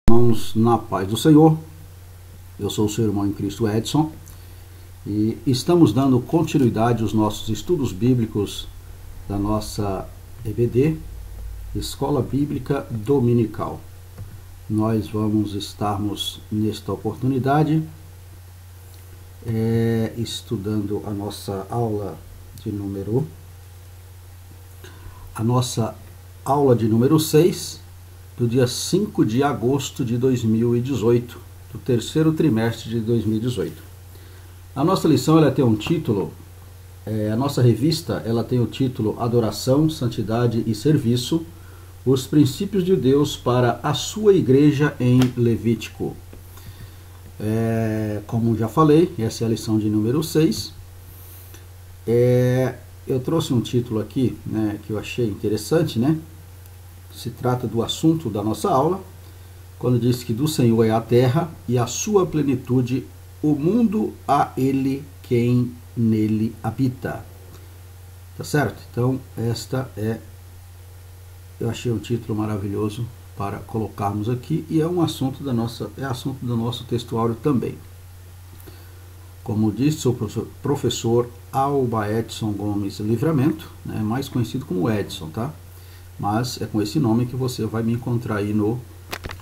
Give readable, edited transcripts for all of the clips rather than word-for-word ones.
Irmãos, na paz do Senhor, eu sou o seu irmão em Cristo Edson e estamos dando continuidade aos nossos estudos bíblicos da nossa EBD, Escola Bíblica Dominical. Nós vamos estarmos nesta oportunidade estudando a nossa aula de número 6, do dia 5 de agosto de 2018, do terceiro trimestre de 2018. A nossa lição ela tem um título, a nossa revista ela tem o título Adoração, Santidade e Serviço, os princípios de Deus para a sua igreja em Levítico. Como já falei, essa é a lição de número 6. Eu trouxe um título aqui, que eu achei interessante, Se trata do assunto da nossa aula, quando diz que do Senhor é a terra e a sua plenitude, o mundo a ele quem nele habita. Tá certo? Então, eu achei um título maravilhoso para colocarmos aqui e é um assunto assunto do nosso textuário também. Como disse, sou o professor Alba Edson Gomes Livramento, mais conhecido como Edson, tá? Mas é com esse nome que você vai me encontrar aí no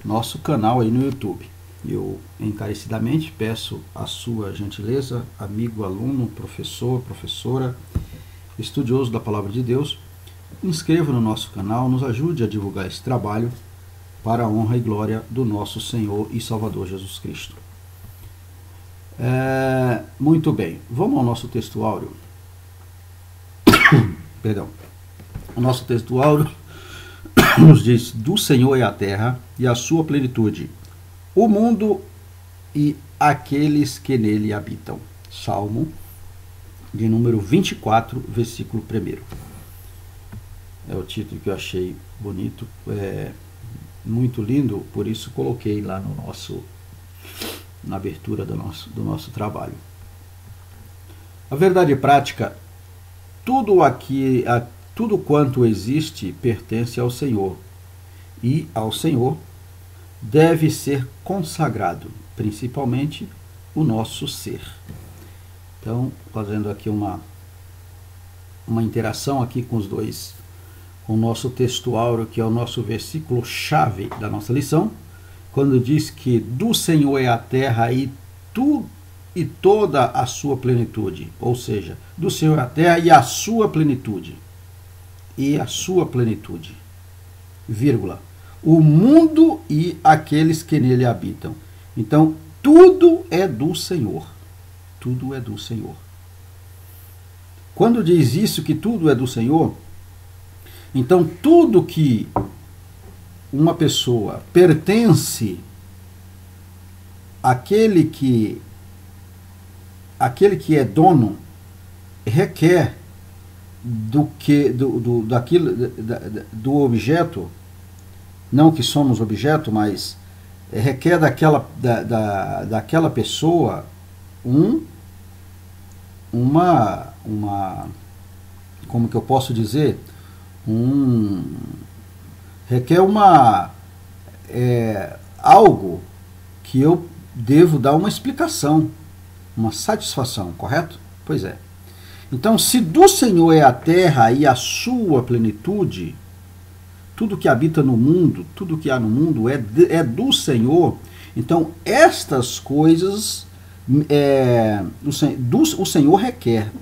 nosso canal aí no YouTube. Eu encarecidamente peço a sua gentileza, amigo, aluno, professor, professora, estudioso da Palavra de Deus, inscreva no nosso canal, nos ajude a divulgar esse trabalho para a honra e glória do nosso Senhor e Salvador Jesus Cristo. Muito bem, vamos ao nosso textuário. Perdão. O nosso textuário nos diz: do Senhor é a terra e a sua plenitude, o mundo e aqueles que nele habitam. Salmo de número 24, versículo 1. É o título que eu achei bonito, muito lindo, por isso coloquei lá na abertura do nosso trabalho. A verdade prática, tudo quanto existe pertence ao Senhor, e ao Senhor deve ser consagrado, principalmente o nosso ser. Então, fazendo aqui uma interação aqui com com o nosso textuário, que é o nosso versículo chave da nossa lição, quando diz que do Senhor é a terra e toda a sua plenitude, ou seja, do Senhor é a terra e a sua plenitude. E a sua plenitude, vírgula, o mundo e aqueles que nele habitam. Então, tudo é do Senhor. Tudo é do Senhor. Quando diz isso, que tudo é do Senhor, então tudo que uma pessoa pertence àquele que é dono, requer do objeto, não que somos objeto, mas requer daquela pessoa como que eu posso dizer, requer algo que eu devo dar uma explicação, uma satisfação, correto? Pois é. Então, se do Senhor é a terra e a sua plenitude, tudo que habita no mundo, tudo que há no mundo é do Senhor, então estas coisas o Senhor requer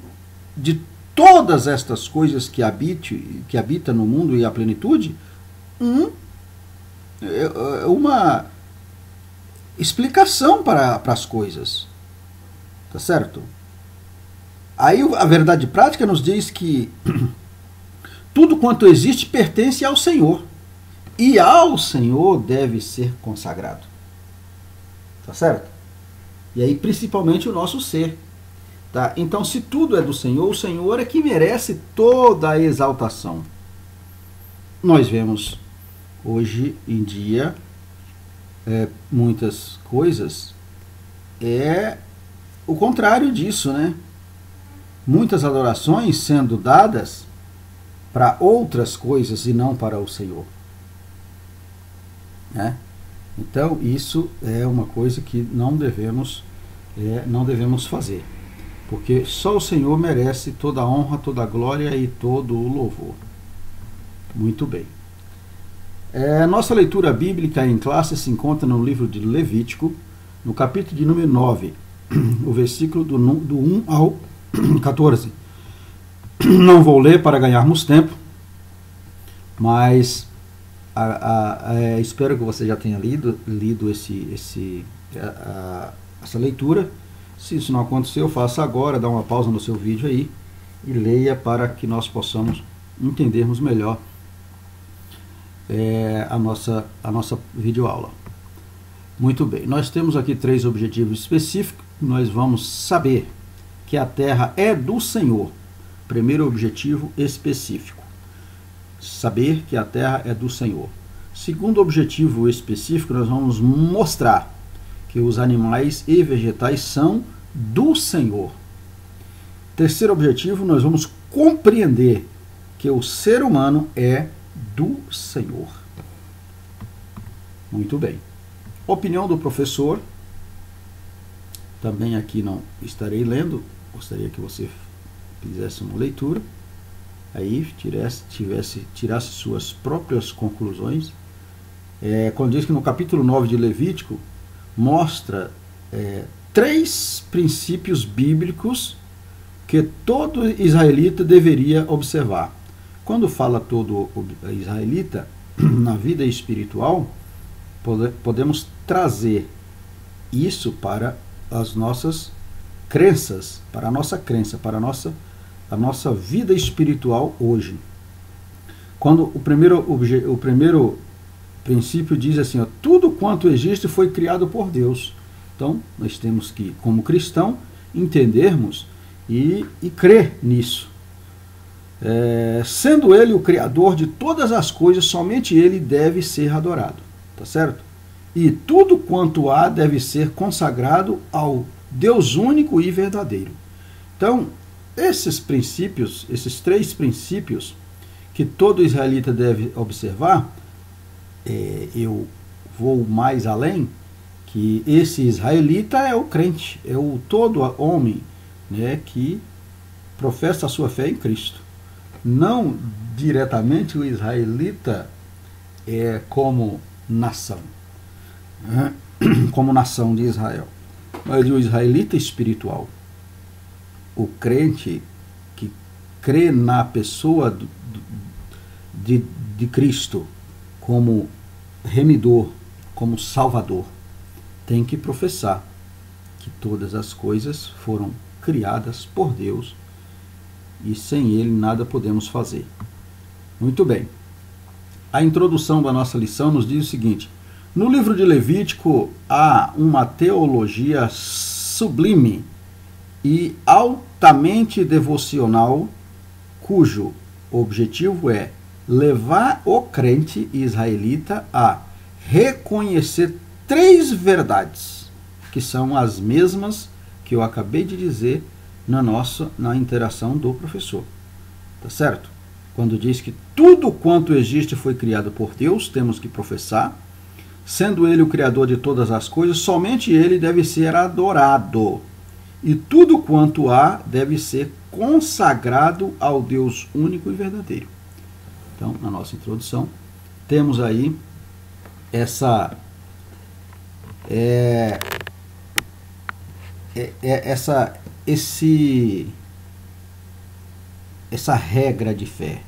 de todas estas coisas que habita no mundo e a plenitude, uma explicação para as coisas. Tá certo? Aí a verdade prática nos diz que tudo quanto existe pertence ao Senhor. E ao Senhor deve ser consagrado. Tá certo? E aí principalmente o nosso ser. Tá? Então se tudo é do Senhor, o Senhor é que merece toda a exaltação. Nós vemos hoje em dia muitas coisas o contrário disso, Muitas adorações sendo dadas para outras coisas e não para o Senhor. Então, isso é uma coisa que não devemos fazer, porque só o Senhor merece toda a honra, toda a glória e todo o louvor. Muito bem. Nossa leitura bíblica em classe se encontra no livro de Levítico, no capítulo de número 9, o versículo do 1 ao 14. Não vou ler para ganharmos tempo, mas espero que você já tenha lido essa leitura. Se isso não aconteceu, faça agora, dá uma pausa no seu vídeo aí e leia para que nós possamos entendermos melhor a nossa videoaula. Muito bem, nós temos aqui 3 objetivos específicos. Nós vamos saber que a terra é do Senhor. Primeiro objetivo específico, saber que a terra é do Senhor. Segundo objetivo específico, nós vamos mostrar que os animais e vegetais são do Senhor. Terceiro objetivo, nós vamos compreender que o ser humano é do Senhor. Muito bem. Opinião do professor. Também aqui não estarei lendo. Gostaria que você fizesse uma leitura. Aí tirasse suas próprias conclusões. Quando diz que no capítulo 9 de Levítico mostra 3 princípios bíblicos que todo israelita deveria observar. Quando fala todo israelita, na vida espiritual, podemos trazer isso para as nossas crenças, para a nossa crença, para a nossa vida espiritual hoje. Quando o primeiro princípio diz assim, ó, tudo quanto existe foi criado por Deus. Então, nós temos que, como cristão, entendermos e crer nisso. Sendo Ele o Criador de todas as coisas, somente Ele deve ser adorado. Tá certo? E tudo quanto há deve ser consagrado ao Deus único e verdadeiro. Então, esses 3 princípios que todo israelita deve observar, eu vou mais além, que esse israelita é o crente, é o todo homem, né, que professa a sua fé em Cristo. Não diretamente o israelita como nação, né, como nação de Israel, mas o israelita espiritual, o crente que crê na pessoa de Cristo como remidor, como salvador, tem que professar que todas as coisas foram criadas por Deus e sem Ele nada podemos fazer. Muito bem. A introdução da nossa lição nos diz o seguinte: no livro de Levítico há uma teologia sublime e altamente devocional, cujo objetivo é levar o crente israelita a reconhecer 3 verdades, que são as mesmas que eu acabei de dizer na interação do professor. Tá certo? Quando diz que tudo quanto existe foi criado por Deus, temos que professar. Sendo Ele o Criador de todas as coisas, somente Ele deve ser adorado. E tudo quanto há deve ser consagrado ao Deus único e verdadeiro. Então, na nossa introdução, temos aí essa regra de fé,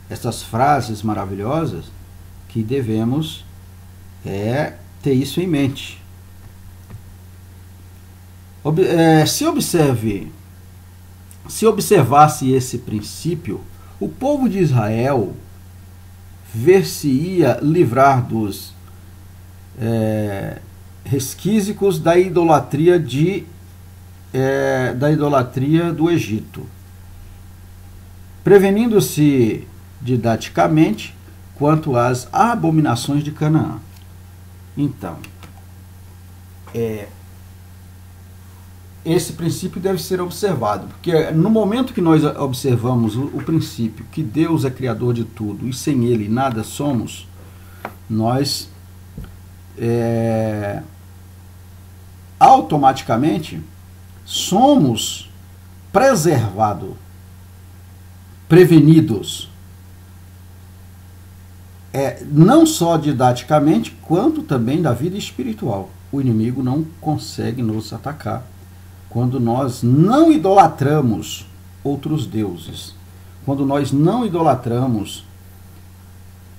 essas frases maravilhosas que devemos ter isso em mente. Se observasse esse princípio, o povo de Israel ver-se-ia livrar dos resquícios da idolatria do Egito, prevenindo-se didaticamente quanto às abominações de Canaã. Então, esse princípio deve ser observado, porque no momento que nós observamos o princípio que Deus é criador de tudo e sem Ele nada somos, nós automaticamente somos preservados, prevenidos, não só didaticamente, quanto também da vida espiritual. O inimigo não consegue nos atacar quando nós não idolatramos outros deuses, quando nós não idolatramos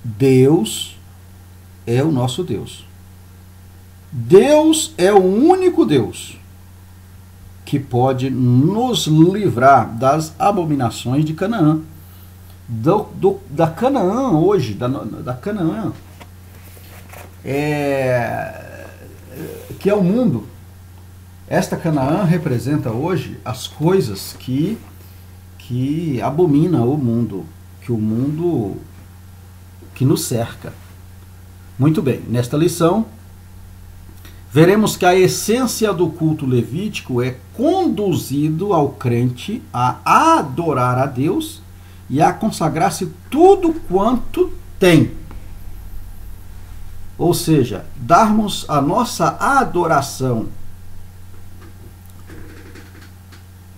Deus. É o nosso Deus. Deus é o único Deus que pode nos livrar das abominações de Canaã. Da Canaã hoje, da Canaã, que é o mundo. Esta Canaã representa hoje as coisas que abomina o mundo, que nos cerca. Muito bem, nesta lição, veremos que a essência do culto levítico é conduzido ao crente a adorar a Deus e a consagrar-se tudo quanto tem. Ou seja, darmos a nossa adoração,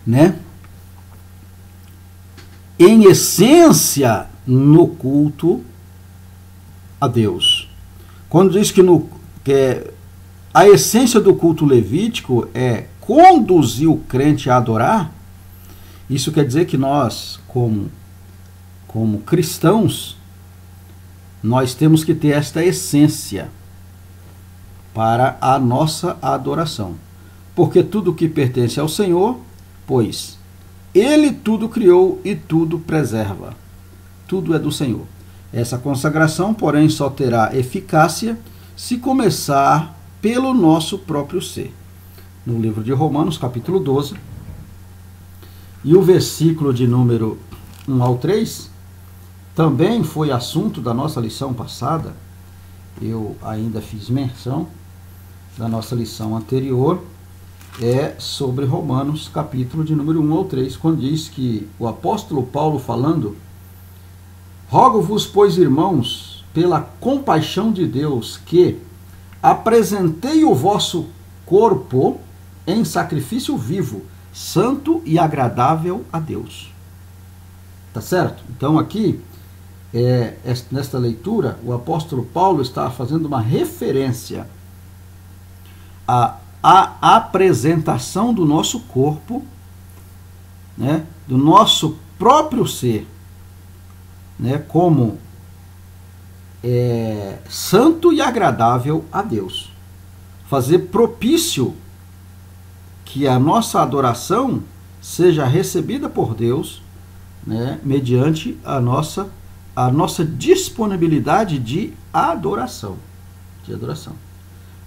né, em essência no culto a Deus. Quando diz que a essência do culto levítico é conduzir o crente a adorar, isso quer dizer que nós, como cristãos, nós temos que ter esta essência para a nossa adoração. Porque tudo que pertence ao Senhor, pois Ele tudo criou e tudo preserva. Tudo é do Senhor. Essa consagração, porém, só terá eficácia se começar pelo nosso próprio ser. No livro de Romanos, capítulo 12, e o versículo de número 1 ao 3, também foi assunto da nossa lição passada. Eu ainda fiz menção da nossa lição anterior, sobre Romanos, capítulo de número 1 ao 3, quando diz que o apóstolo Paulo falando: rogo-vos, pois, irmãos, pela compaixão de Deus, que apresentei o vosso corpo em sacrifício vivo, santo e agradável a Deus. Tá certo? Então aqui, nesta leitura, o apóstolo Paulo está fazendo uma referência à apresentação do nosso corpo, né, do nosso próprio ser, né, como santo e agradável a Deus. Fazer propício que a nossa adoração seja recebida por Deus, né, mediante a nossa disponibilidade de adoração.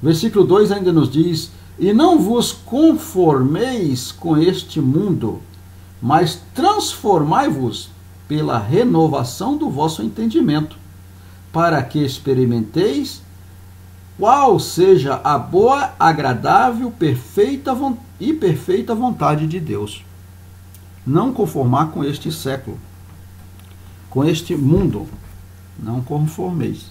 Versículo 2 ainda nos diz: e não vos conformeis com este mundo, mas transformai-vos pela renovação do vosso entendimento, para que experimenteis qual seja a boa, agradável, perfeita vontade de Deus. Não conformar com este século, com este mundo. Não conformeis,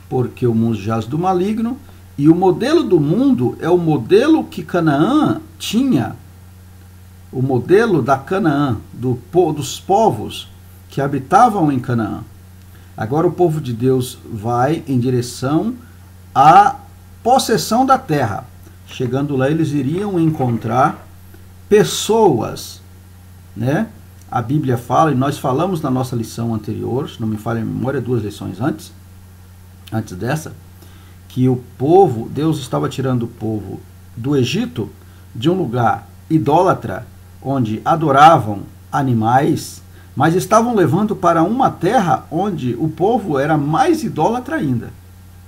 porque o mundo jaz do maligno, e o modelo do mundo é o modelo que Canaã tinha, o modelo da Canaã, dos povos que habitavam em Canaã. Agora o povo de Deus vai em direção à possessão da terra. Chegando lá, eles iriam encontrar pessoas, né? A Bíblia fala, e nós falamos na nossa lição anterior, se não me falha a memória, 2 lições antes dessa, que o povo, Deus estava tirando o povo do Egito, de um lugar idólatra, onde adoravam animais, mas estavam levando para uma terra onde o povo era mais idólatra ainda.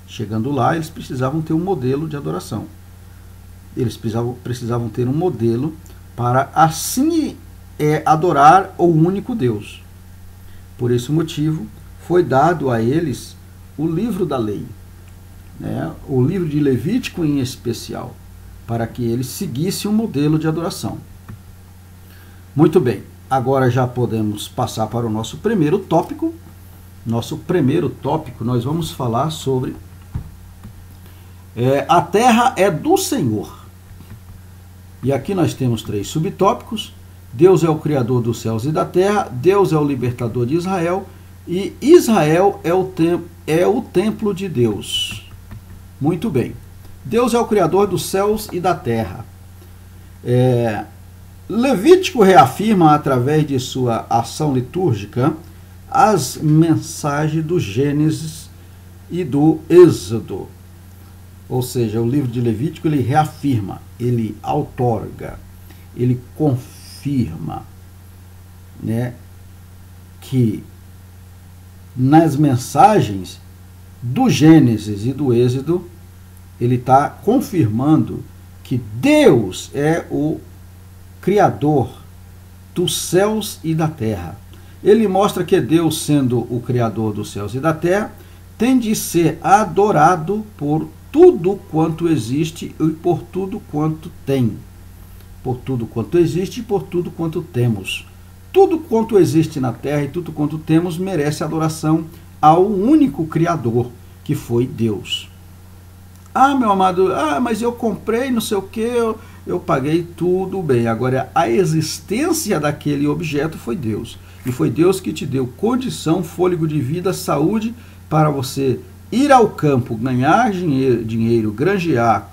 Chegando lá, eles precisavam ter um modelo de adoração. Eles precisavam ter um modelo para assim adorar o único Deus. Por esse motivo, foi dado a eles o livro da lei, né? O livro de Levítico em especial, para que eles seguissem um modelo de adoração. Muito bem, agora já podemos passar para o nosso primeiro tópico. Nosso primeiro tópico, nós vamos falar sobre A terra é do Senhor. E aqui nós temos 3 subtópicos. Deus é o Criador dos céus e da terra, Deus é o libertador de Israel, e Israel é o templo de Deus. Muito bem. Deus é o Criador dos céus e da terra. Levítico reafirma, através de sua ação litúrgica, as mensagens do Gênesis e do Êxodo. Ou seja, o livro de Levítico ele reafirma, ele outorga, ele confirma, né, que nas mensagens do Gênesis e do Êxodo, ele está confirmando que Deus é o Criador dos céus e da terra. Ele mostra que Deus, sendo o Criador dos céus e da terra, tem de ser adorado por tudo quanto existe e por tudo quanto tem. Por tudo quanto existe e por tudo quanto temos. Tudo quanto existe na terra e tudo quanto temos merece adoração ao único Criador, que foi Deus. Ah, meu amado, mas eu comprei não sei o que, eu paguei, tudo bem. Agora, a existência daquele objeto foi Deus. E foi Deus que te deu condição, fôlego de vida, saúde, para você ir ao campo, ganhar dinheiro, granjear,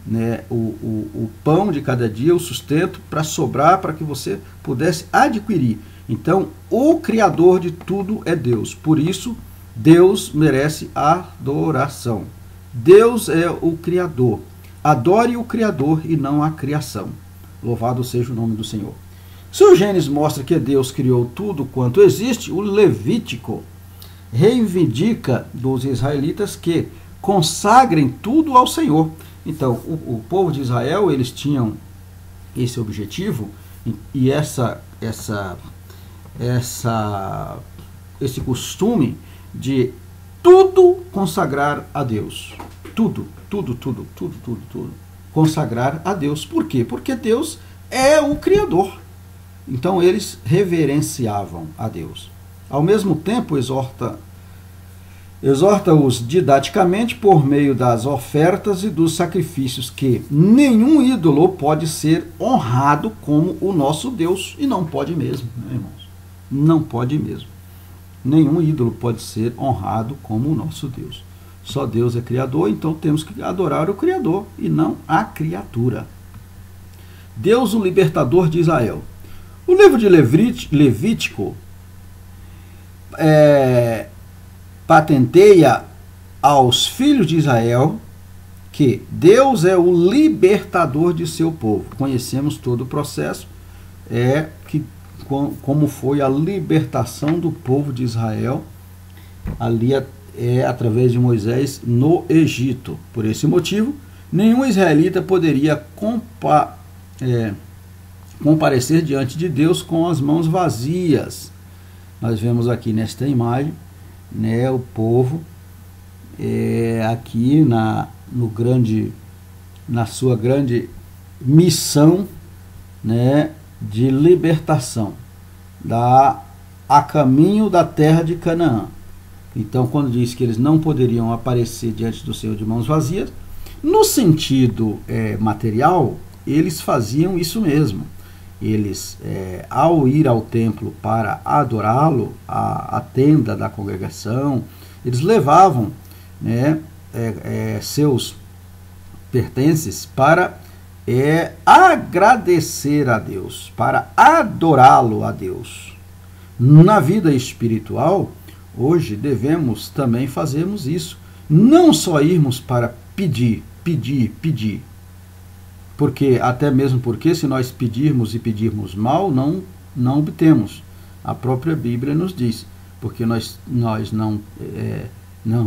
né, o pão de cada dia, o sustento, para sobrar, para que você pudesse adquirir. Então, o Criador de tudo é Deus. Por isso, Deus merece adoração. Deus é o Criador. Adore o Criador e não a criação. Louvado seja o nome do Senhor. Se o Gênesis mostra que Deus criou tudo quanto existe, o Levítico reivindica dos israelitas que consagrem tudo ao Senhor. Então, o povo de Israel, eles tinham esse objetivo e esse costume de tudo consagrar a Deus. Tudo. Consagrar a Deus. Por quê? Porque Deus é o Criador. Então eles reverenciavam a Deus. Ao mesmo tempo, exorta-os didaticamente por meio das ofertas e dos sacrifícios que nenhum ídolo pode ser honrado como o nosso Deus. E não pode mesmo, né, irmãos? Não pode mesmo. Nenhum ídolo pode ser honrado como o nosso Deus. Só Deus é Criador, então temos que adorar o Criador e não a criatura. Deus, o libertador de Israel. O livro de Levítico patenteia aos filhos de Israel que Deus é o libertador de seu povo. Conhecemos todo o processo, como foi a libertação do povo de Israel ali através de Moisés no Egito. Por esse motivo, nenhum israelita poderia comparecer diante de Deus com as mãos vazias. Nós vemos aqui nesta imagem, né, o povo aqui na sua grande missão, né, de libertação a caminho da terra de Canaã. Então, quando diz que eles não poderiam aparecer diante do Senhor de mãos vazias, no sentido material, eles faziam isso mesmo. Eles, ao ir ao templo para adorá-lo, a tenda da congregação, eles levavam, né, seus pertences para agradecer a Deus, para adorá-lo a Deus. Na vida espiritual, hoje devemos também fazermos isso. Não só irmos para pedir, porque até mesmo porque se nós pedirmos e pedirmos mal, não obtemos. A própria Bíblia nos diz, porque nós não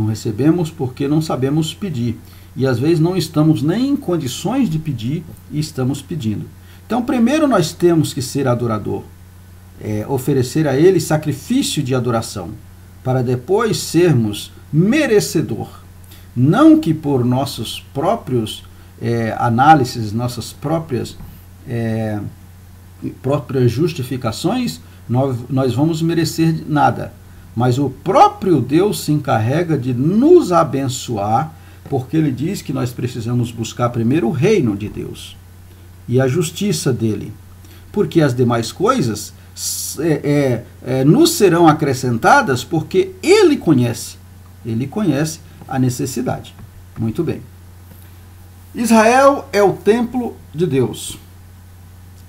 recebemos porque não sabemos pedir. E às vezes não estamos nem em condições de pedir e estamos pedindo. Então, primeiro nós temos que ser adorador, oferecer a Ele sacrifício de adoração, para depois sermos merecedor. Não que por nossos próprios análises, nossas próprias justificações, nós vamos merecer nada. Mas o próprio Deus se encarrega de nos abençoar porque ele diz que nós precisamos buscar primeiro o reino de Deus e a justiça dele, porque as demais coisas nos serão acrescentadas, porque ele conhece a necessidade. Muito bem. Israel é o templo de Deus.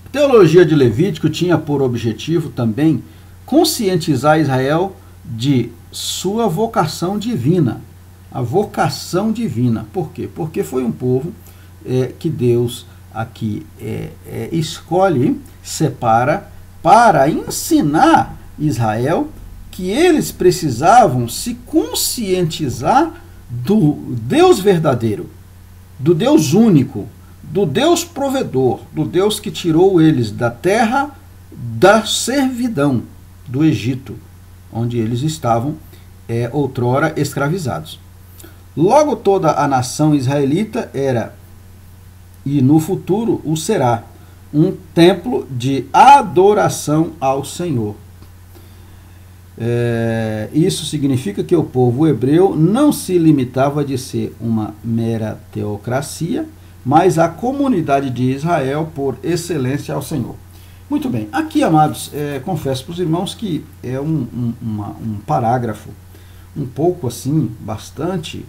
A teologia de Levítico tinha por objetivo também conscientizar Israel de sua vocação divina. A vocação divina. Por quê? Porque foi um povo que Deus aqui escolhe, separa, para ensinar Israel que eles precisavam se conscientizar do Deus verdadeiro, do Deus único, do Deus provedor, do Deus que tirou eles da terra da servidão do Egito, onde eles estavam outrora escravizados. Logo, toda a nação israelita era, e no futuro o será, um templo de adoração ao Senhor. Isso significa que o povo hebreu não se limitava de ser uma mera teocracia, mas a comunidade de Israel por excelência ao Senhor. Muito bem, aqui, amados, confesso para os irmãos que é um parágrafo um pouco assim, bastante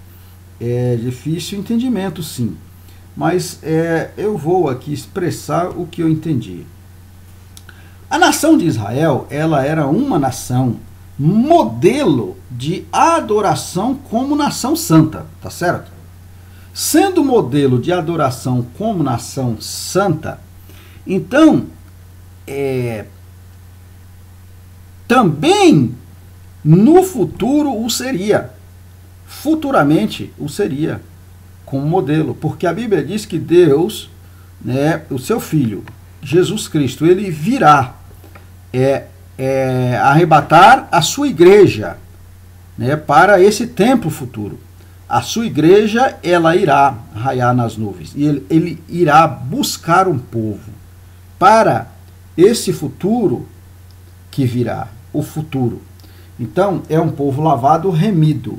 difícil entendimento, sim. Mas eu vou aqui expressar o que eu entendi. A nação de Israel, ela era uma nação modelo de adoração como nação santa, tá certo? Sendo modelo de adoração como nação santa, então, também no futuro o seria, futuramente o seria, como modelo, porque a Bíblia diz que Deus, o seu Filho, Jesus Cristo, ele virá arrebatar a sua igreja para esse tempo futuro. A sua igreja, ela irá raiar nas nuvens, e ele irá buscar um povo para esse futuro que virá, o futuro. Então, é um povo lavado, remido,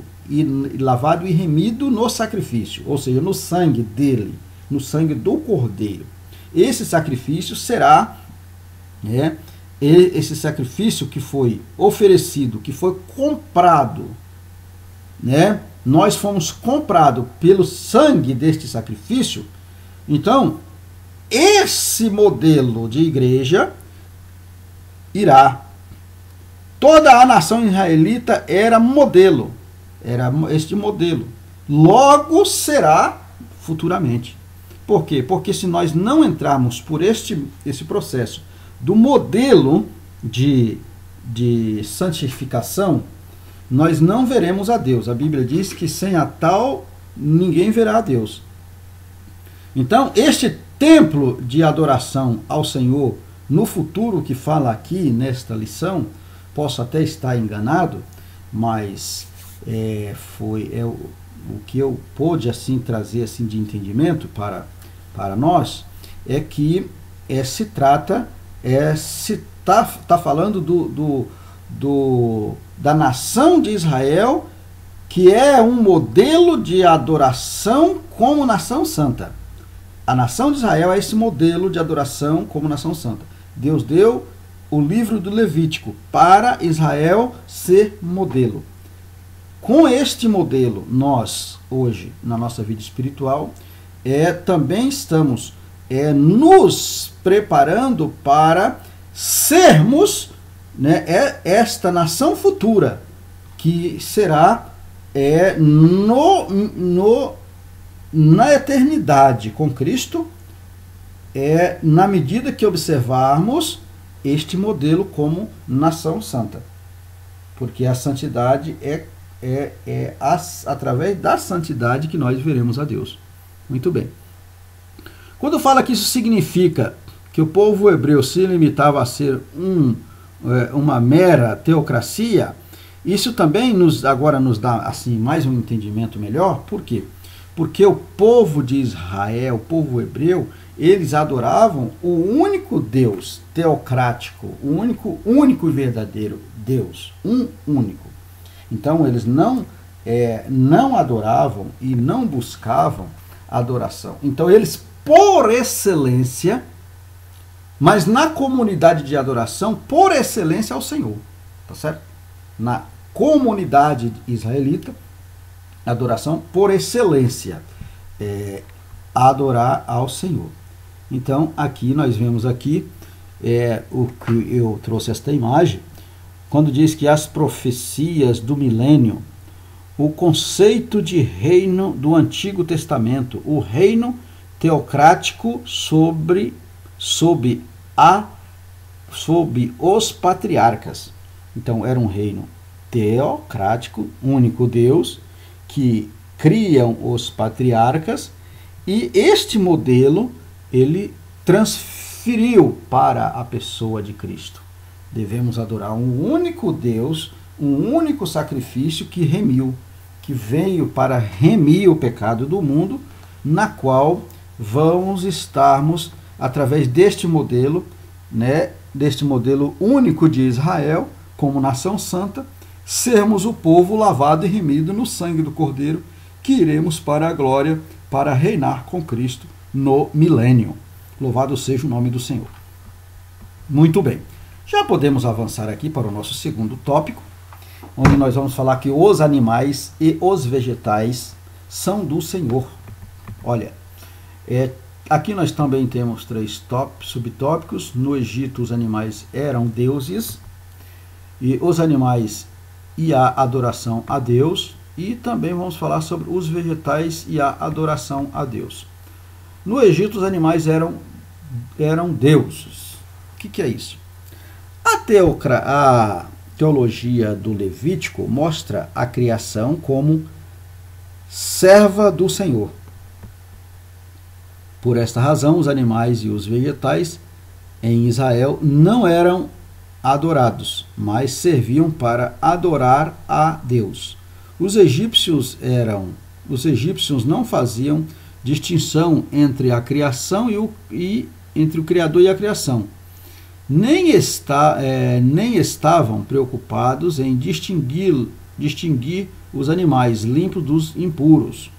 lavado e remido no sacrifício, ou seja, no sangue dele, no sangue do Cordeiro. Esse sacrifício será, esse sacrifício que foi oferecido, que foi comprado, nós fomos comprados pelo sangue deste sacrifício. Então, esse modelo de igreja irá. Toda a nação israelita era modelo, era este modelo. Logo será futuramente. Por quê? Porque se nós não entrarmos por esse processo do modelo de santificação, nós não veremos a Deus. A Bíblia diz que sem a tal ninguém verá a Deus. Então, este templo de adoração ao Senhor no futuro que fala aqui nesta lição, posso até estar enganado, mas o que eu pude assim trazer assim de entendimento para nós é que se trata tá falando da nação de Israel, que é um modelo de adoração como nação santa. A nação de Israel é esse modelo de adoração como nação santa. Deus deu o livro do Levítico para Israel ser modelo. Com este modelo, nós, hoje, na nossa vida espiritual, também estamos nos preparando para sermos esta nação futura, que será na eternidade com Cristo, na medida que observarmos este modelo como nação santa. Porque a santidade através da santidade que nós veremos a Deus. Muito bem. Quando fala que isso significa que o povo hebreu se limitava a ser uma mera teocracia, isso também agora nos dá assim, mais um entendimento melhor. Por quê? Porque o povo de Israel, o povo hebreu, eles adoravam o único Deus teocrático, o único e verdadeiro Deus, um único. Então eles não não adoravam e não buscavam adoração. Então eles, por excelência, mas na comunidade de adoração, por excelência ao Senhor, tá certo? Na comunidade israelita, adoração por excelência, adorar ao Senhor. Então aqui nós vemos aqui o que eu trouxe esta imagem, quando diz que as profecias do milênio, o conceito de reino do Antigo Testamento, o reino teocrático sob os patriarcas. Então era um reino teocrático, único Deus, que criam os patriarcas, e este modelo ele transferiu para a pessoa de Cristo. Devemos adorar um único Deus, um único sacrifício que remiu, que veio para remir o pecado do mundo, na qual vamos estarmos, através deste modelo, deste modelo único de Israel, como nação santa, sermos o povo lavado e remido no sangue do Cordeiro, que iremos para a glória, para reinar com Cristo no milênio. Louvado seja o nome do Senhor. Muito bem. Já podemos avançar aqui para o nosso segundo tópico, onde nós vamos falar que os animais e os vegetais são do Senhor. Olha, aqui nós também temos 3 subtópicos. No Egito, os animais eram deuses, e os animais e a adoração a Deus, e também vamos falar sobre os vegetais e a adoração a Deus. No Egito, os animais eram deuses. O que é isso? A teologia do Levítico mostra a criação como serva do Senhor. Por esta razão, os animais e os vegetais em Israel não eram adorados, mas serviam para adorar a Deus. Os egípcios não faziam distinção entre a criação e entre o Criador e a criação. Nem estavam preocupados em distinguir os animais limpos dos impuros.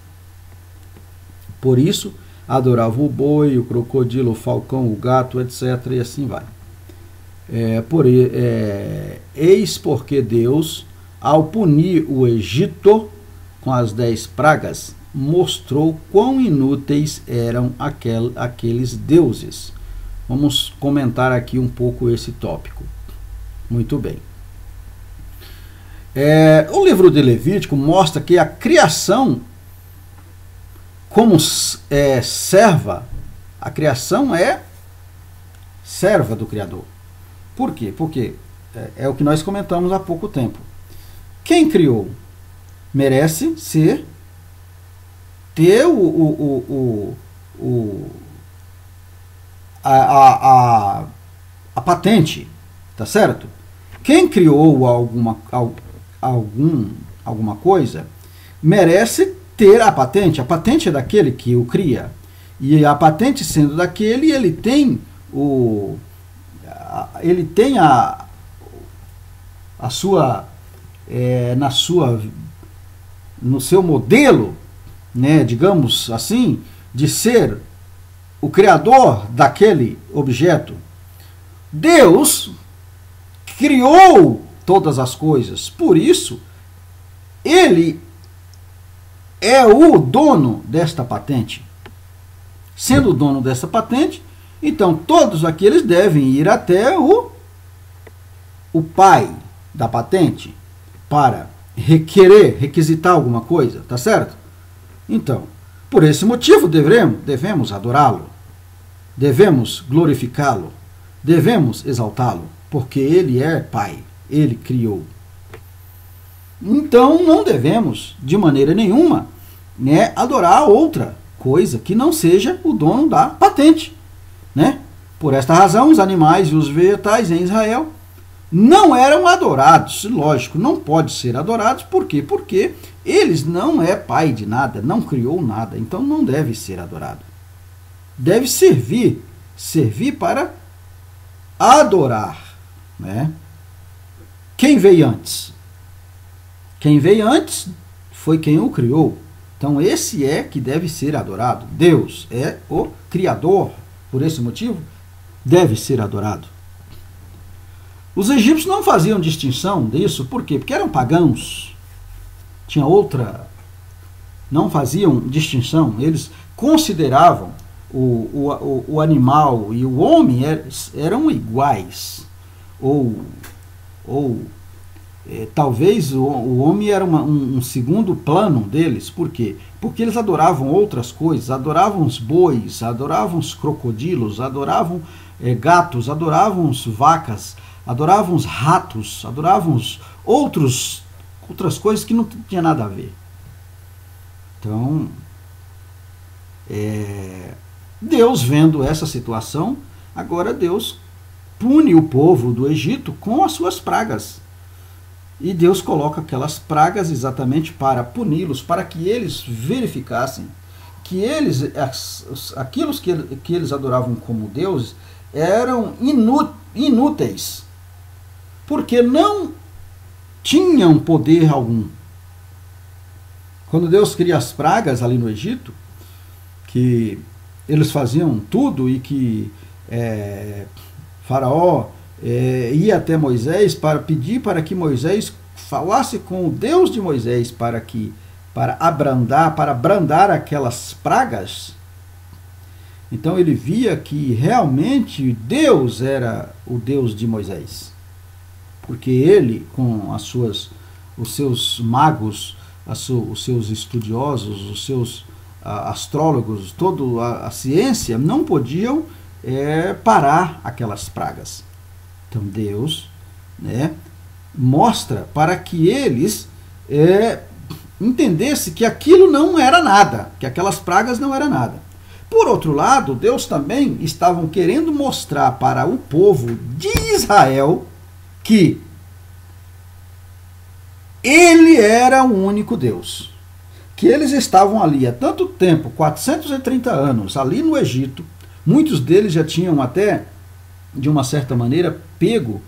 Por isso, adoravam o boi, o crocodilo, o falcão, o gato, etc. E assim vai. Eis porque Deus, ao punir o Egito com as 10 pragas, mostrou quão inúteis eram aqueles deuses. Vamos comentar aqui um pouco esse tópico. Muito bem. O livro de Levítico mostra que a criação, como serva, a criação é serva do Criador. Por quê? Porque é o que nós comentamos há pouco tempo. Quem criou merece ter a patente, tá certo? Quem criou alguma coisa merece ter a patente. A patente é daquele que o cria, e a patente sendo daquele, ele tem a sua no seu modelo, digamos assim, de ser o criador daquele objeto. Deus criou todas as coisas, por isso ele é o dono desta patente. Sendo o dono desta patente, então todos aqueles devem ir até o pai da patente para requisitar alguma coisa, tá certo? Então, por esse motivo devemos adorá-lo, devemos glorificá-lo, devemos exaltá-lo, porque ele é pai, ele criou. Então não devemos de maneira nenhuma adorar outra coisa que não seja o dono da patente, Por esta razão, os animais e os vegetais em Israel não eram adorados. Lógico, não pode ser adorados. Por quê? Porque eles não é pai de nada, não criou nada, então não deve ser adorado. Deve servir para adorar, Quem veio antes? Quem veio antes foi quem o criou. Então esse é que deve ser adorado. Deus é o Criador. Por esse motivo, deve ser adorado. Os egípcios não faziam distinção disso. Por quê? Porque eram pagãos. Tinha outra... Não faziam distinção. Eles consideravam o animal e o homem eram iguais. Talvez o homem era um segundo plano deles. Por quê? Porque eles adoravam outras coisas, adoravam os bois, adoravam os crocodilos, adoravam gatos, adoravam as vacas, adoravam os ratos, adoravam outras coisas que não tinha nada a ver. Então, Deus, vendo essa situação, agora Deus pune o povo do Egito com as suas pragas. E Deus coloca aquelas pragas exatamente para puni-los, para que eles verificassem que aquilo que eles adoravam como deuses eram inúteis, porque não tinham poder algum. Quando Deus cria as pragas ali no Egito, que eles faziam tudo e que Faraó ia até Moisés para pedir para que Moisés falasse com o Deus de Moisés para abrandar aquelas pragas. Então ele via que realmente Deus era o Deus de Moisés, porque ele, com os seus magos, os seus estudiosos, os seus astrólogos, toda a ciência, não podiam parar aquelas pragas. Então Deus mostra para que eles entendessem que aquilo não era nada, que aquelas pragas não eram nada. Por outro lado, Deus também estava querendo mostrar para o povo de Israel que Ele era o único Deus. Que eles estavam ali há tanto tempo, 430 anos, ali no Egito. Muitos deles já tinham até, de uma certa maneira, pego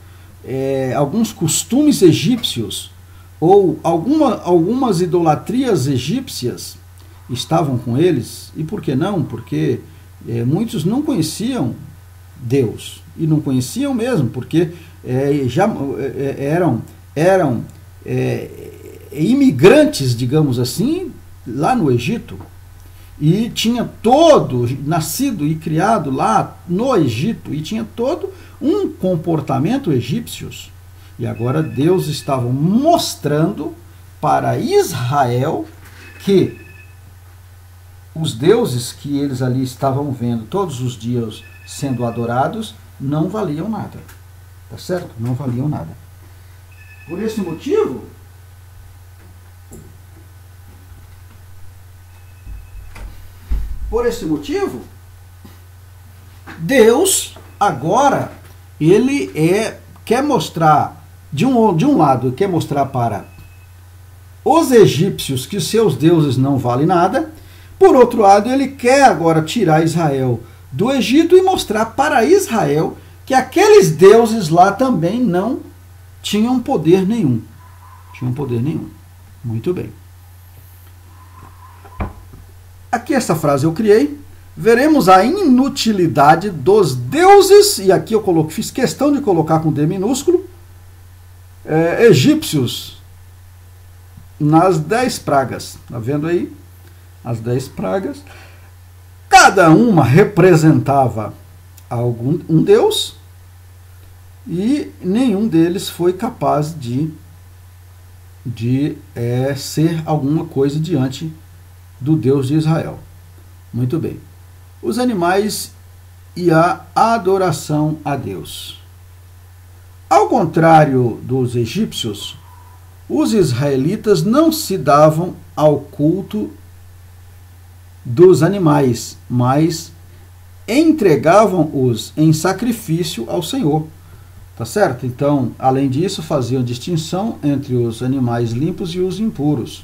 alguns costumes egípcios ou algumas idolatrias egípcias estavam com eles. E por que não? Porque muitos não conheciam Deus, e não conheciam mesmo, porque já eram imigrantes, digamos assim, lá no Egito, e tinha nascido e criado lá no Egito, e tinha todo um comportamento egípcio. E agora Deus estava mostrando para Israel que os deuses que eles ali estavam vendo todos os dias sendo adorados não valiam nada. Tá certo? Não valiam nada. Por esse motivo, Deus agora ele quer mostrar de um lado, quer mostrar para os egípcios que seus deuses não valem nada. Por outro lado, ele quer agora tirar Israel do Egito e mostrar para Israel que aqueles deuses lá também não tinham poder nenhum. Muito bem. Aqui essa frase eu criei. Veremos a inutilidade dos deuses, e aqui eu fiz questão de colocar com D minúsculo, egípcios, nas 10 pragas. Está vendo aí? As 10 pragas. Cada uma representava um deus, e nenhum deles foi capaz de ser alguma coisa diante do Deus de Israel. Muito bem. Os animais e a adoração a Deus. Ao contrário dos egípcios, os israelitas não se davam ao culto dos animais, mas entregavam-os em sacrifício ao Senhor. Tá certo? Então, além disso, faziam distinção entre os animais limpos e os impuros.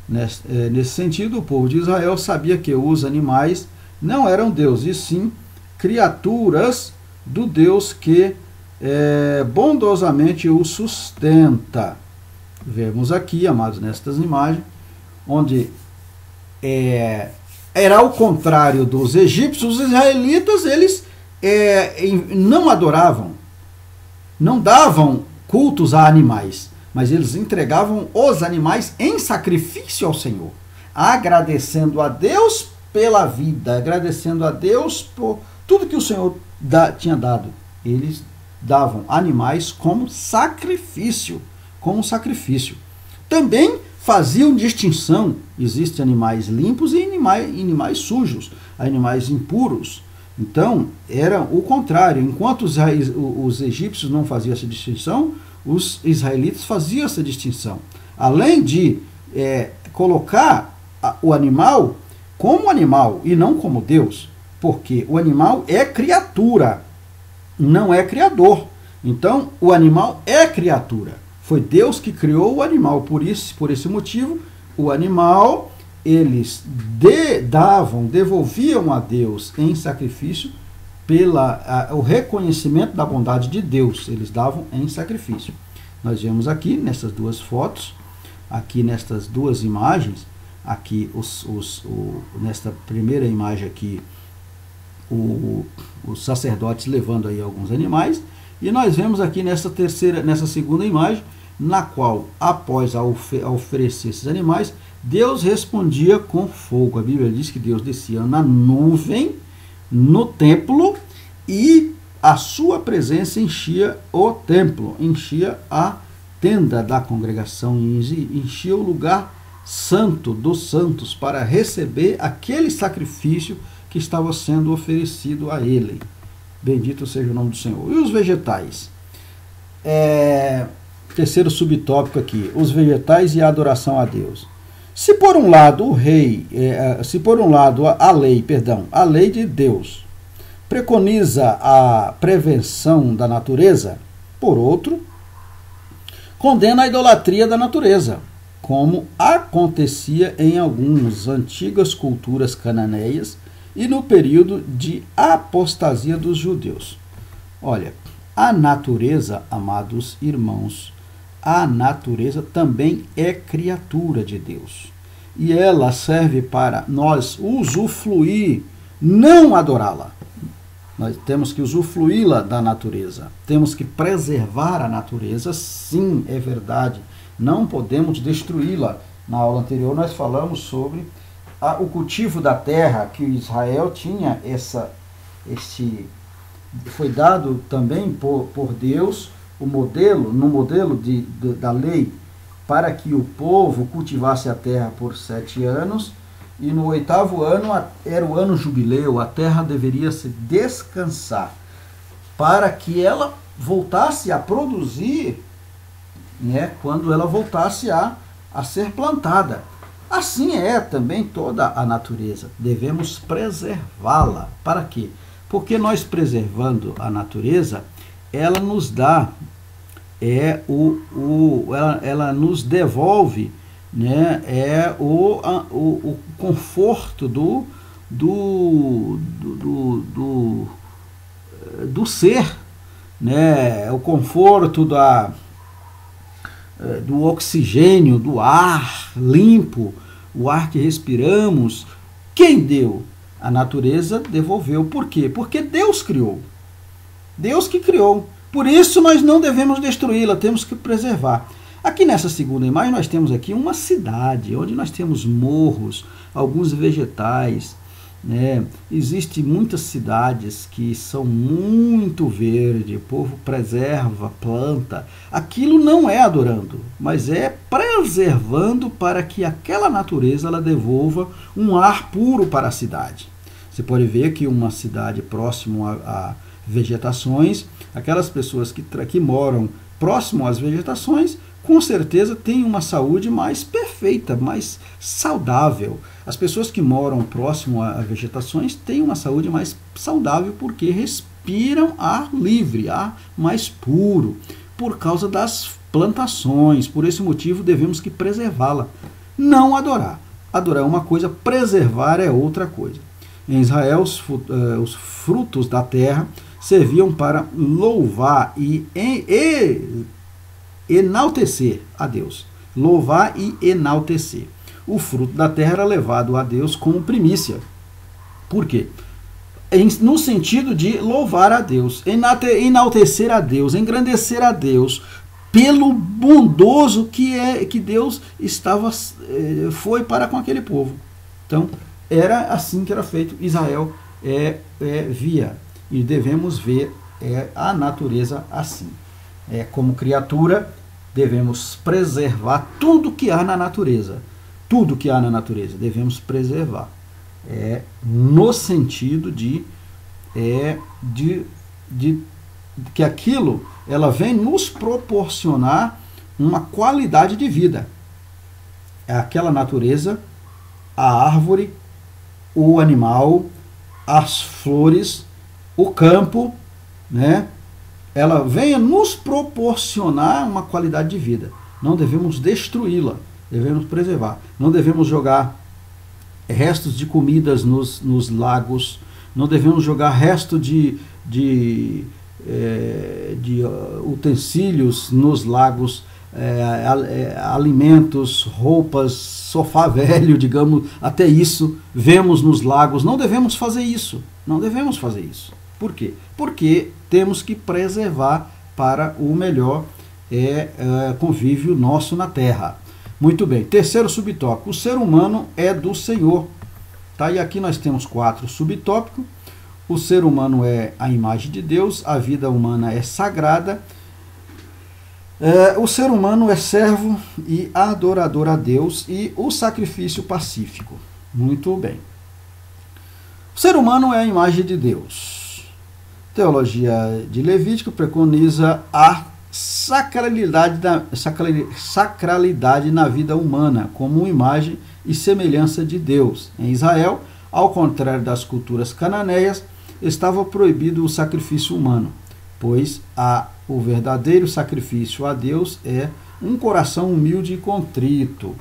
Nesse sentido, o povo de Israel sabia que os animais não eram Deus, e sim criaturas do Deus que bondosamente o sustenta. Vemos aqui, amados, nestas imagens, onde era ao contrário dos egípcios. Os israelitas, eles não adoravam, não davam cultos a animais, mas eles entregavam os animais em sacrifício ao Senhor, agradecendo a Deus pela vida, agradecendo a Deus por tudo que o Senhor tinha dado. Eles davam animais como sacrifício, Também faziam distinção, existem animais limpos e animais sujos, animais impuros. Então, era o contrário. Enquanto os egípcios não faziam essa distinção, os israelitas faziam essa distinção. Além de colocar o animal como animal e não como Deus, porque o animal é criatura, não é criador. Então, o animal é criatura. Foi Deus que criou o animal. Por esse motivo, o animal, eles devolviam a Deus em sacrifício o reconhecimento da bondade de Deus. Eles davam em sacrifício. Nós vemos aqui, nessas duas fotos, aqui nestas duas imagens, aqui nesta primeira imagem aqui, os sacerdotes levando aí alguns animais, e nós vemos aqui nessa segunda imagem, na qual, após oferecer esses animais, Deus respondia com fogo. A Bíblia diz que Deus descia na nuvem, no templo, e a sua presença enchia o templo, enchia a tenda da congregação, enchia o lugar santo dos santos para receber aquele sacrifício que estava sendo oferecido a ele. Bendito seja o nome do Senhor. E os vegetais? Terceiro subtópico aqui, os vegetais e a adoração a Deus. Se por um lado a lei de Deus preconiza a prevenção da natureza, por outro, condena a idolatria da natureza, como acontecia em algumas antigas culturas cananeias e no período de apostasia dos judeus. Olha, a natureza, amados irmãos, a natureza também é criatura de Deus. E ela serve para nós usufruir, não adorá-la. Nós temos que usufruí-la da natureza. Temos que preservar a natureza, sim, é verdade. Não podemos destruí-la. Na aula anterior nós falamos sobre o cultivo da terra, que Israel tinha foi dado também por Deus no modelo da lei, para que o povo cultivasse a terra por 7 anos, e no 8º ano era o ano jubileu, a terra deveria se descansar, para que ela voltasse a produzir, né, quando ela voltasse a ser plantada. Assim é também toda a natureza, devemos preservá-la. Para quê? Porque nós preservando a natureza, ela nos dá, ela nos devolve, né, o conforto do ser, né, o conforto do oxigênio, do ar limpo, o ar que respiramos. Quem deu? A natureza devolveu. Por quê? Porque Deus criou. Deus que criou. Por isso nós não devemos destruí-la, temos que preservar. Aqui nessa segunda imagem nós temos aqui uma cidade, onde nós temos morros, alguns vegetais, né? Existem muitas cidades que são muito verdes, o povo preserva, planta. Aquilo não é adorando, mas é preservando para que aquela natureza ela devolva um ar puro para a cidade. Você pode ver que uma cidade próximo a vegetações, aquelas pessoas que moram próximo às vegetações, com certeza têm uma saúde mais perfeita, mais saudável. As pessoas que moram próximo a vegetações têm uma saúde mais saudável porque respiram ar livre, ar mais puro, por causa das plantações. Por esse motivo devemos que preservá-la, não adorar. Adorar é uma coisa, preservar é outra coisa. Em Israel, os frutos da terra serviam para louvar e enaltecer a Deus. Louvar e enaltecer. o fruto da terra era levado a Deus como primícia. Por quê? No sentido de louvar a Deus, enaltecer a Deus, engrandecer a Deus, pelo bondoso que Deus foi para com aquele povo. Então, era assim que era feito. Israel via, e devemos ver a natureza assim. Como criatura, devemos preservar tudo que há na natureza. Tudo que há na natureza devemos preservar. No sentido de que aquilo ela vem nos proporcionar uma qualidade de vida. Aquela natureza, a árvore, o animal, as flores, o campo, né? Ela vem nos proporcionar uma qualidade de vida. Não devemos destruí-la, devemos preservar. Não devemos jogar restos de comidas nos lagos, não devemos jogar resto de utensílios nos lagos, alimentos, roupas, sofá velho, digamos, até isso vemos nos lagos. Não devemos fazer isso. Não devemos fazer isso. Por quê? Porque temos que preservar para o melhor convívio nosso na Terra. Muito bem. Terceiro subtópico. O ser humano é do Senhor. Tá? E aqui nós temos 4 subtópicos. O ser humano é a imagem de Deus, a vida humana é sagrada, o ser humano é servo e adorador a Deus e o sacrifício pacífico. Muito bem. O ser humano é a imagem de Deus. Teologia de Levítico preconiza a sacralidade na vida humana como imagem e semelhança de Deus. Em Israel, ao contrário das culturas cananeias, estava proibido o sacrifício humano, pois o verdadeiro sacrifício a Deus é um coração humilde e contrito.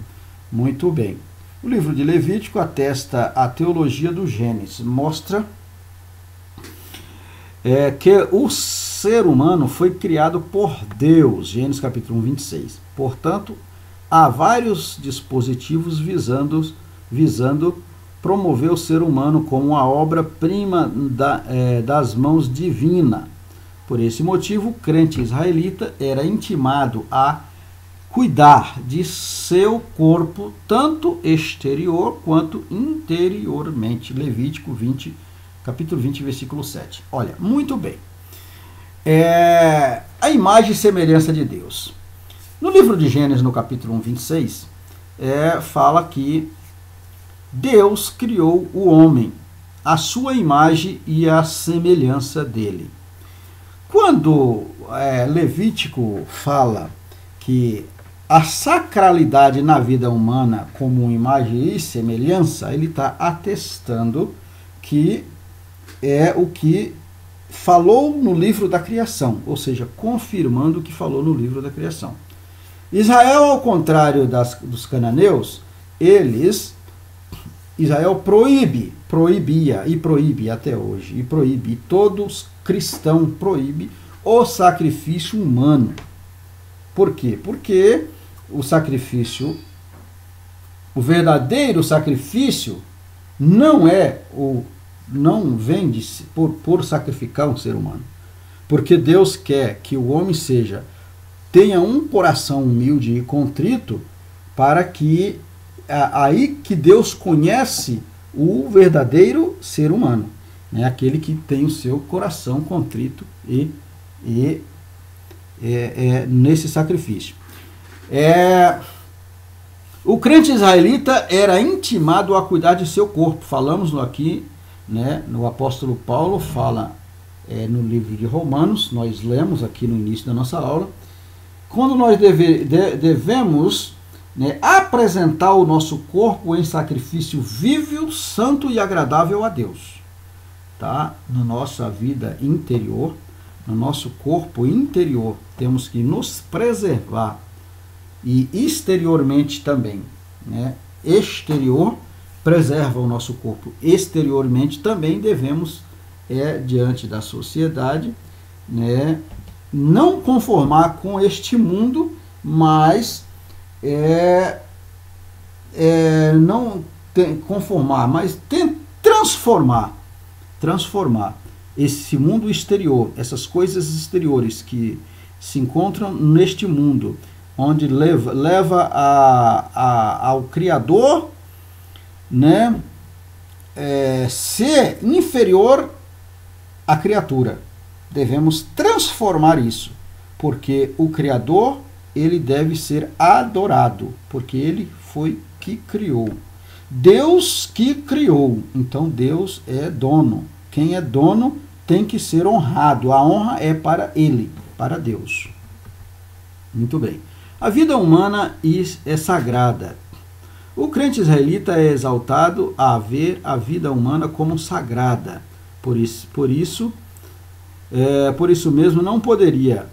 Muito bem. O livro de Levítico atesta a teologia do Gênesis, mostra que o ser humano foi criado por Deus, Gênesis capítulo 1, 26. Portanto, há vários dispositivos visando promover o ser humano como uma obra-prima das mãos divinas. Por esse motivo, o crente israelita era intimado a cuidar de seu corpo, tanto exterior quanto interiormente. Levítico 20, capítulo 20, versículo 7. Olha, muito bem. A imagem e semelhança de Deus. No livro de Gênesis, no capítulo 1, 26, fala que Deus criou o homem, a sua imagem e a semelhança dele. Quando Levítico fala que a sacralidade na vida humana como imagem e semelhança, ele está atestando que é o que falou no livro da criação, ou seja, confirmando o que falou no livro da criação. Israel, ao contrário dos cananeus, Israel proibia e proíbe até hoje, e proíbe, todos cristãos proíbe o sacrifício humano. Por quê? Porque o verdadeiro sacrifício não vem por sacrificar um ser humano. Porque Deus quer que o homem tenha um coração humilde e contrito, para que aí que Deus conhece o verdadeiro ser humano, né? Aquele que tem o seu coração contrito nesse sacrifício. O crente israelita era intimado a cuidar de seu corpo. Falamos aqui, né, no apóstolo Paulo fala no livro de Romanos, nós lemos aqui no início da nossa aula, quando nós devemos apresentar o nosso corpo em sacrifício vivo, santo e agradável a Deus. Tá? Na nossa vida interior, no nosso corpo interior, temos que nos preservar, e exteriormente também. Né? Exterior preserva o nosso corpo, exteriormente também devemos, diante da sociedade, né, não conformar com este mundo, mas não conformar, mas transformar esse mundo exterior, essas coisas exteriores que se encontram neste mundo, onde leva ao Criador, né, ser inferior à criatura. Devemos transformar isso, porque o Criador, ele deve ser adorado, porque ele foi que criou. Deus que criou, então Deus é dono. Quem é dono tem que ser honrado. A honra é para ele, para Deus. Muito bem. A vida humana é sagrada. O crente israelita é exaltado a ver a vida humana como sagrada. Por isso mesmo não poderia,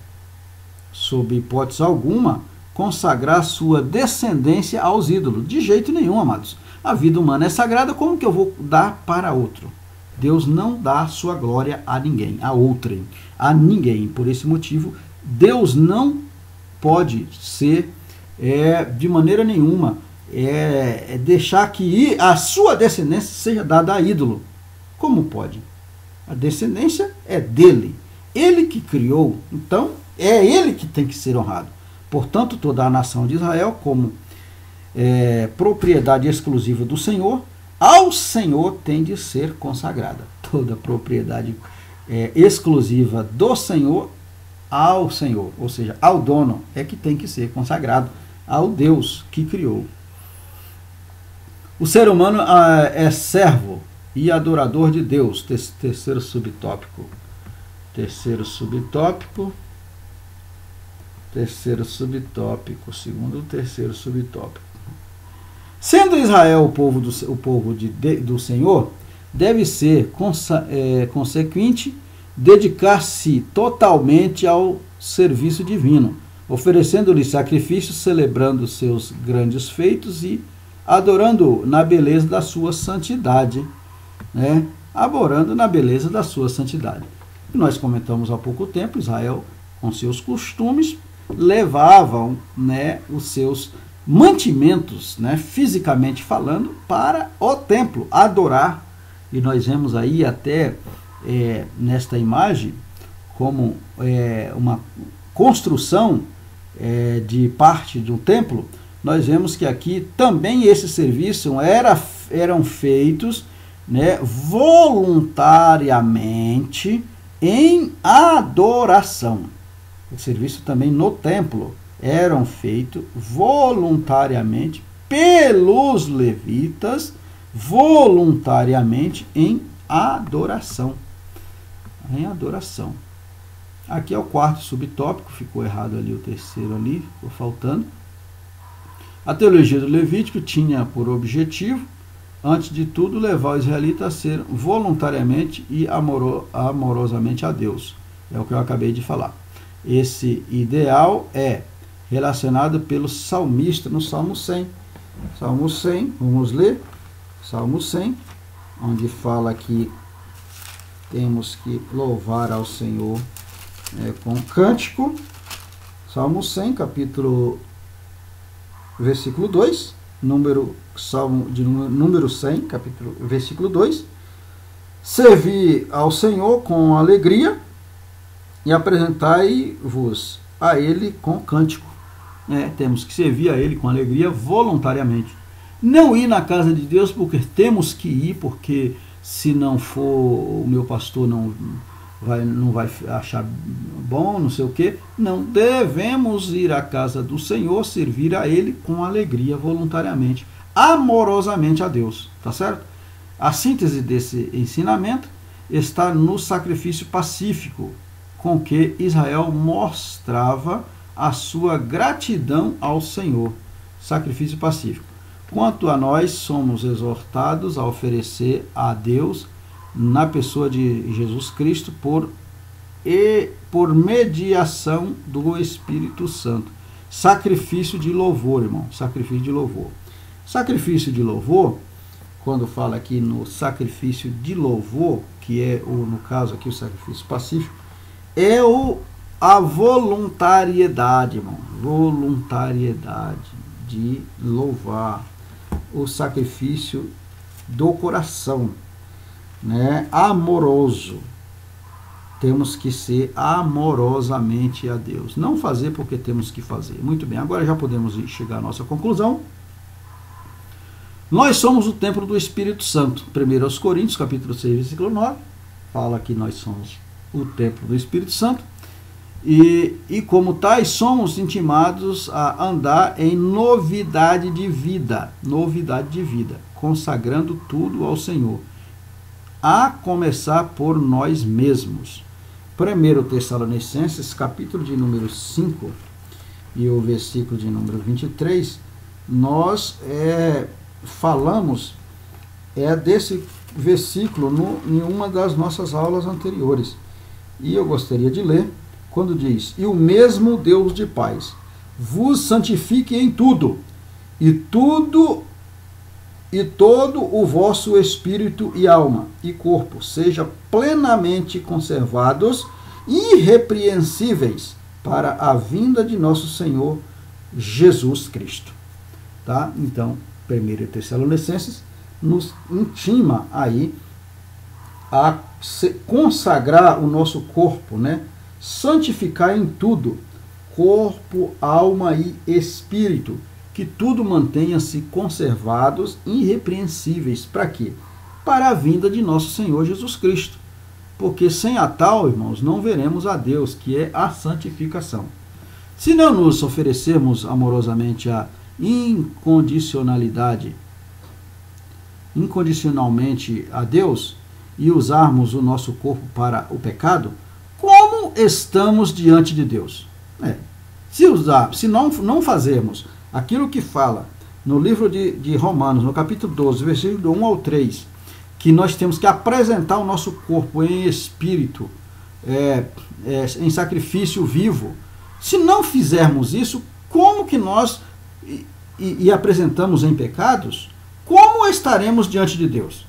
sob hipótese alguma, consagrar sua descendência aos ídolos. De jeito nenhum, amados. A vida humana é sagrada, como que eu vou dar para outro? Deus não dá sua glória a ninguém, a outrem, a ninguém. Por esse motivo, Deus não pode ser, de maneira nenhuma, deixar que a sua descendência seja dada a ídolo. Como pode? A descendência é dele. Ele que criou, então é ele que tem que ser honrado. Portanto, toda a nação de Israel, como propriedade exclusiva do Senhor, ao Senhor tem de ser consagrada. Toda propriedade exclusiva do Senhor ao Senhor, ou seja, ao dono, é que tem que ser consagrado ao Deus que criou. O ser humano é servo e adorador de Deus. Terceiro subtópico. Segundo o terceiro subtópico. Sendo Israel o povo do Senhor, deve ser consequente dedicar-se totalmente ao serviço divino, oferecendo-lhe sacrifícios, celebrando seus grandes feitos e adorando na beleza da sua santidade, né? Adorando na beleza da sua santidade. E nós comentamos há pouco tempo, Israel, com seus costumes, levavam, né, os seus mantimentos, né, fisicamente falando, para o templo, adorar. E nós vemos aí até nesta imagem como uma construção de parte de um templo. Nós vemos que aqui também esse serviço eram feitos, né, voluntariamente em adoração. O serviço também no templo eram feitos voluntariamente pelos levitas, voluntariamente em adoração. Em adoração. Aqui é o quarto subtópico, ficou errado ali o terceiro ali, ficou faltando. A teologia do Levítico tinha por objetivo, antes de tudo, levar o israelita a ser voluntariamente e amorosamente a Deus. É o que eu acabei de falar. Esse ideal é relacionado pelo salmista no Salmo 100. Salmo 100, vamos ler. Salmo 100, onde fala que temos que louvar ao Senhor com cântico. Salmo 100, versículo 2, Salmo de número 100, versículo 2. Servi ao Senhor com alegria e apresentai-vos a Ele com cântico. Temos que servir a Ele com alegria voluntariamente. Não ir na casa de Deus porque temos que ir, porque se não for o meu pastor não vai achar bom, não sei o que. Não, devemos ir à casa do Senhor, servir a Ele com alegria voluntariamente, amorosamente a Deus, tá certo? A síntese desse ensinamento está no sacrifício pacífico, com que Israel mostrava a sua gratidão ao Senhor. Sacrifício pacífico. Quanto a nós, somos exortados a oferecer a Deus, na pessoa de Jesus Cristo, por mediação do Espírito Santo. Sacrifício de louvor, irmão. Sacrifício de louvor. Sacrifício de louvor, quando fala aqui no sacrifício de louvor, que é, no caso aqui, o sacrifício pacífico, é a voluntariedade, irmão. Voluntariedade de louvar. o sacrifício do coração, né? Amoroso. Temos que ser amorosamente a Deus. Não fazer porque temos que fazer. Muito bem, agora já podemos chegar à nossa conclusão. Nós somos o templo do Espírito Santo. 1 Coríntios, capítulo 6, versículo 9, fala que nós somos o templo do Espírito Santo. E como tais, somos intimados a andar em novidade de vida, consagrando tudo ao Senhor, a começar por nós mesmos. 1 Tessalonicenses, capítulo de número 5, e o versículo de número 23, nós falamos desse versículo em uma das nossas aulas anteriores. E eu gostaria de ler, quando diz: e o mesmo Deus de paz vos santifique em tudo, e todo o vosso espírito e alma e corpo seja plenamente conservados, irrepreensíveis, para a vinda de nosso Senhor Jesus Cristo. Tá? Então, 1 Tessalonicenses nos intima aí a consagrar o nosso corpo, né? Santificar em tudo, corpo, alma e espírito, que tudo mantenha-se conservados, irrepreensíveis. Para quê? Para a vinda de nosso Senhor Jesus Cristo. Porque sem a tal, irmãos, não veremos a Deus, que é a santificação. Se não nos oferecermos amorosamente a incondicionalmente a Deus e usarmos o nosso corpo para o pecado, como estamos diante de Deus? Se não fazermos aquilo que fala no livro de Romanos, no capítulo 12, versículo 1 ao 3, que nós temos que apresentar o nosso corpo em espírito, em sacrifício vivo. Se não fizermos isso, como que nós e apresentamos em pecados, como estaremos diante de Deus?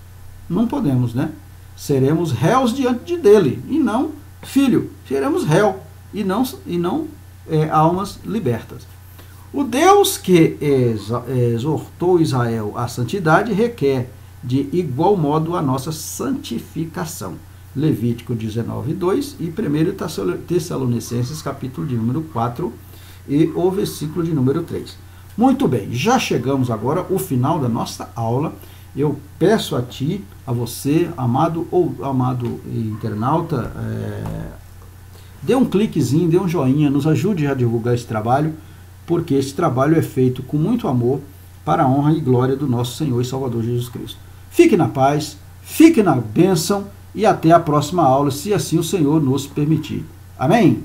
Não podemos, né? Seremos réus diante dele, e não filho. Seremos réu, e não almas libertas. O Deus que exortou Israel à santidade requer de igual modo a nossa santificação. Levítico 19, 2 e 1 Tessalonicenses, capítulo de número 4 e o versículo de número 3. Muito bem, já chegamos agora ao final da nossa aula. Eu peço a ti, a você, amado internauta, dê um cliquezinho, dê um joinha, nos ajude a divulgar esse trabalho, porque esse trabalho é feito com muito amor para a honra e glória do nosso Senhor e Salvador Jesus Cristo. Fique na paz, fique na bênção e até a próxima aula, se assim o Senhor nos permitir. Amém?